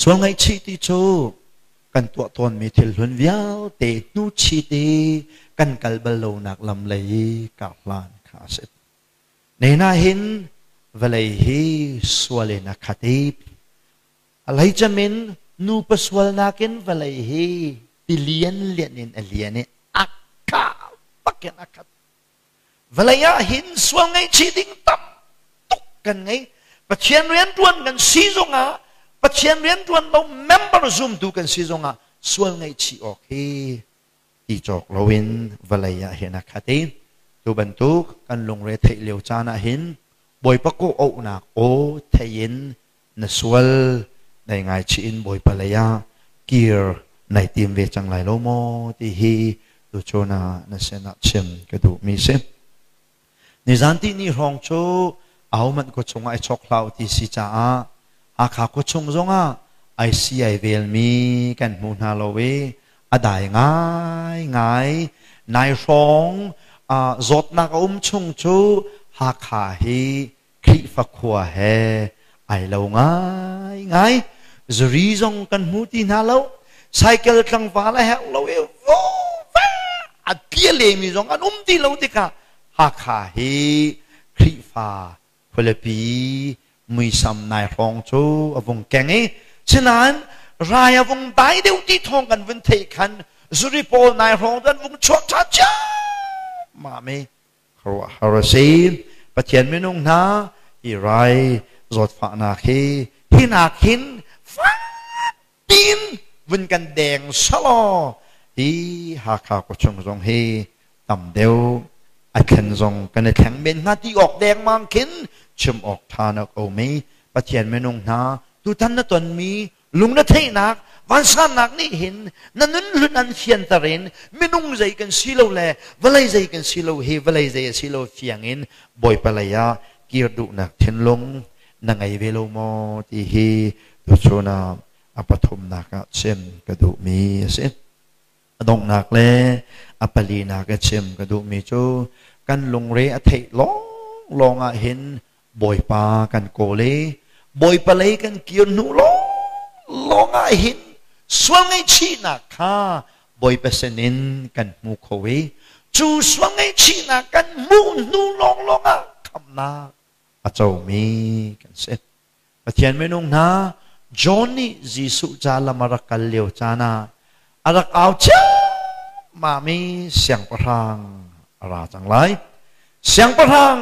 ส่วนไงชีติโจกันตัวตนมีเทลุนวิวเตนูชีตีกันกัลบโลนักลำเลยกับลานขาเสร็จในน่าเห็นเวลัยฮีสวเลนักขัดอะไรจะมินนูปสวลนักินเวลัยฮีติเลียนเลียนินเลียนเนี่ยอักกาปักกันอักขัดเวลายหินสวงไงชีดิ้งตับตุกกันไงปัจเจียนเรียนตัวนกันซีจงอ่ะปัจเจียนเรียนตัวนเราเมมเบอร์ซุ่มดูกันซีจงอ่ะสวงไงชีโอเคที่จอกเราเห็นเวลายเห็นนักขัดดูบรรทุกกันลงเรือไทยเลี้ยวจานะเห็นบอยปะโกโอนักโอไทยยินนสวลในไงชีอินบอยปะเลยากีร์ในทีมเวจังไรโลโมที่ฮีดูโจนาในเซนัชิมกระดูมีเซในจันที่นี่รองโจเอามันก็ชงไอช็อกลาวที่สิจ้าอาขาก็ชงจงไอซีไอเวลมีกันมูนาโลเวอได้ง่ายง่ายนายรองจดนักชงโจหาขาฮีคลิฟักขัวเฮไอเราง่ายง่ายจรีจงกันมูที่นาเราไซเคิลกลางฟ้าแล้วเราเอวว้าอัดเพียเลยมีจงกันที่เราติกาหาขาเฮคริฟ้าพลปีมีสำนายรองโจอวงแกงฉะนั้นรายอวงได้เดียวที่ทองกันวันเทกันสุริโพลนายรองกันวงชดช้าจ้ามาไม่ครัวฮาร์ซีปะเทียนไม่นุ่งนาอีไรจดฝานาคีหินาคินฟ้าดินวันกันแดงสลอฮีหาขาก็ชงจงเฮต่ำเดียวไอ้ขันจงกันในแข็งเป็นหน้าที่ออกแดงมังคินชมออกทานเอาไม่ปะเทียนไม่นงนาดูท่านนั่นตนมีลุงนั่นเทนักวันสันนักนี่เห็นนั่นนั่นลุนันเชียนตะเรนไม่นุ่งใจกันสิโลแลเวลาใจกันสิโลเฮเวลาใจสิโลเฟียงอินบ่อยปลายาเกียรดุนักเทนลงนังไอเวโลโมที่เฮดูโชนาอปฐมนักเช่นกระดูมีเส้นดงนักเลอปลีนักเช่นกระดูมีโจกันลงเรอเทลองเห็นบ่อยปากันโกเลบ่อยปลายกันเกียรนุลองเห็นสวงไอชีนักข้าบ่อยเปเสนินกันมูโคเวจูสวงไอชีนักกันมูนูลองคำนาอาเจ้ามีกันเสร็จปะเทียนไม่นุ่งนาจอห์นนี่จีสุจาลามารักกันเลียวจานาอารักเอาเจ้ามามีเสียงประทังอะไรจังไรเสียงประทัง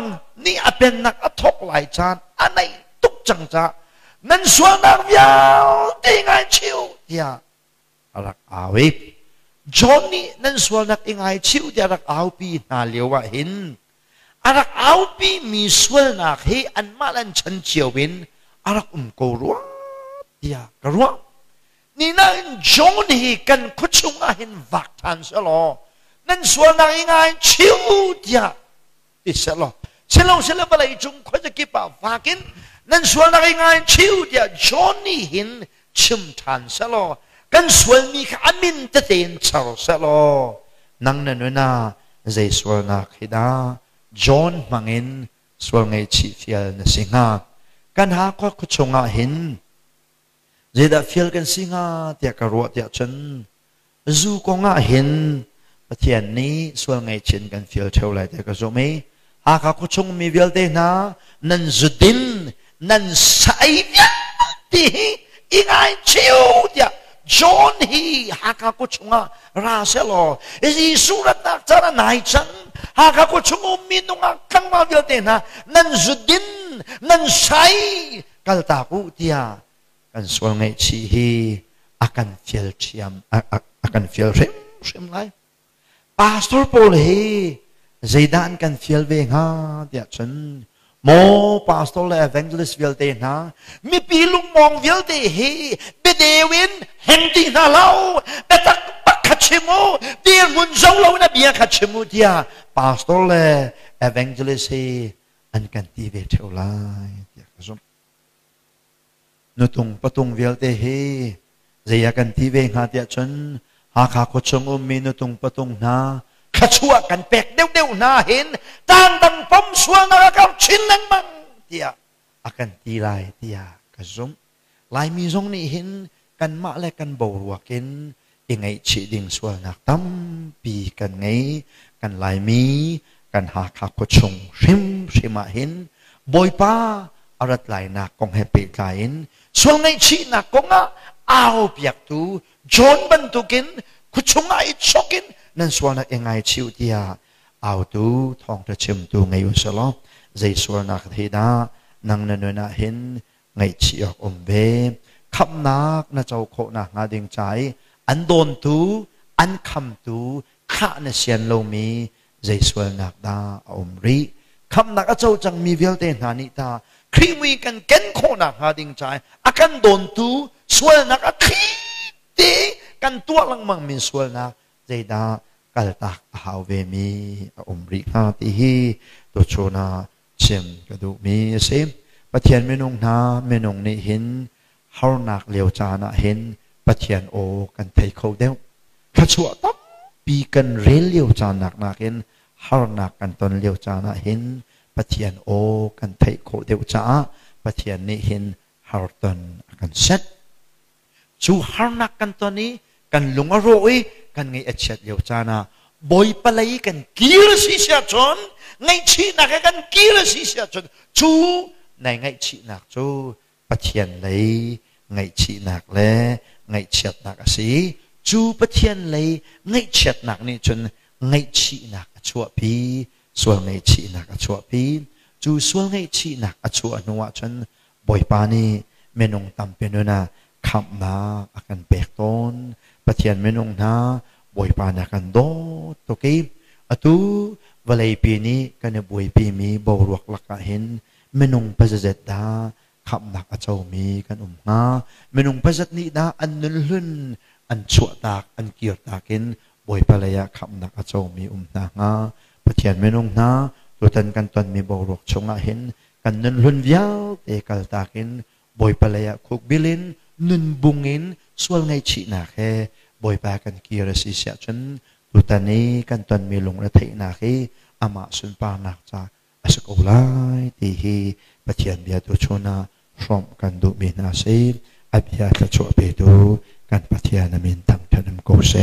นี่อาเป็นนักอัทกหลายจานอันไหนตุกจังจ้านั่นส่วนนักยาวที่ไงชิวเดียอารักเอาอีกจอห์นนี่นั่นส่วนนักยังไงชิวเดียอารักเอาปีนาเลียวว่าเห็นอารักเอาปีมีส่วนนักให้อันมาลันฉันเชียววินอารักกูรัวเดียกรัวนี่นั่นจอห์นนี่กันคุชงเห็นวักทันเสลอนั่นส่วนนักยังไงชิวเดียติเสลอเสลอไปเลยจงควรจะเก็บปากฝากินนั่นส่วนนักยังไงชิวเดียจอห์นนี่เห็นชิมทันเสลอกันส่วนมีขามินจะเต็นเสลอนั่งนั่นน่ะใจส่วนนักฮิดาจอห์นมังเงินส่วนไงชีฟิลนสิงากันหาก็คุชงเห็นเจดาฟิลกันสิงาเตียกรัวเตียฉันจูกงเห็นประเทศนี้ส่วนไงชินกันฟิลเท่าไรเตียกจะไม่หากคุชงมีวิลเดนะนั่นจุดินนั่นใส่ที่ยังไงชิวเดียจอห์นฮีหากคุชงราเซลออีสุรัตนักจารนายจังหากคุชงมีนุงกังมาวิลเดนะนั่นจุดินนั่นใส่กัลตากูเดียกันส่วนไงชีฮีakan feel ciam akan feel rem lai pastor Paul he zaidan kan feel ve nga dia chen mo pastor le evangelist vil te na mi pilung mong vil te he be dewin hendi na lau betak bakachimo dia mun zau lau na bia kachimo dia pastor le evangelist he an kan ti ve theu lai dia kasum nutung patung vil te he Zaya kan tive ngatia chun haka ko chung minutung patung na kachua kan pek deu na hin tan tan pom suang na kau chin lang mang dia akan tilai dia kazum ลายมีทรงนี้เห็นกันมาและกันบ่รัวกินยังไงชีดิ่งสวลนักตั้มปีกันไงกันลายมีกันหาขับก็ชงชิมาเห็นบอยป้าอารัดลายนักกองแฮปปี้กายนส่วนไงชีนักกองเอาเปียกตูจนบรรทุกินคุชงไอชกินนั่นส่วนนักยังไงชิวเดียเอาตูทองจะชิมตูไงอุสลอใจส่วนนักที่น่านังนันน่ะเห็นไงชีออกเบคำนักน่าเจ้าโคนักงาดิ่งใจอันโดนตูอันคำตูข้าเนเสียนโลมีใจส่วนนักดารีคำนักเจ้าจังมีเวลเตนานิตาครีมีกันเก่งโคนักงาดิ่งใจอากันโดนตูส่วนนักครีตีกันตัวลังมังมีส่วนนักใจดากัลตักหาเวมีรีฮาติฮีตัวโชนาเชมกระดูมีเซมปะเทียนเมนงนาเมนงนี่เห็นเฮานักเลียวจานะเห็นปะเทียนโอกันไทยเขาเดียวข้าชัวตั้มปีกันเรียเลียวจานักเห็นเฮานักกันตนเลียวจานะเห็นปะเทียนโอกันไทยเขาเดียวจ้าปะเทียนนี่เห็นเฮาตนกันเซ็ตชูเฮานักกันตอนนี้กันลุงอโรยกันไงเอชเชตเลียวจานะบอยปลัยกันกีรสิเสียชนไงชีนักกันกีรสิเสียชนชูในไงชีนักจูปะเทียนเลยไงชีนักเลยไงเฉียดนักสิจูปะเทียนเลยไงเฉียดนักนี่จนไงชีนักชัวพีส่วนไงชีนักชัวพีจูส่วนไงชีนักชัวนัวจนบ่อยปานี่เมนงตำเป็นนะคำนาอากันเปกต้นปะเทียนเมนงนาบ่อยปานากันโดตโอเคอตูวลัยปีนี้กันบ่อยปีมีบ่รวกลักเห็นเมนงประเจดดาคำนักเจ้ามีกันงาเมนงประเจดนี้ดาอันนึลื่นอันชั่วตากอันเกียรตากินบ่อยปลายคำนักเจ้ามีนางาปะเทียนเมนงนาตัวตันกันตอนมีบ่รวกชงเห็นกันนึลื่นยาวเตกัลตากินบ่อยปลายคุกบิลินนึนบุงินส่วนไงชีนักแค่บ่อยปากันเกียรสิเสียจนตัวตันนี้กันตอนมีลงระเทนักให้อามาสุนปานักจากอสกุลายที่ฮีปะเทียนเบียตัวชนะพร้อมกันดูมีนาซีอภิญาตะชัวเปดูกันปะเทียนมินตั้งเทนมโกเซ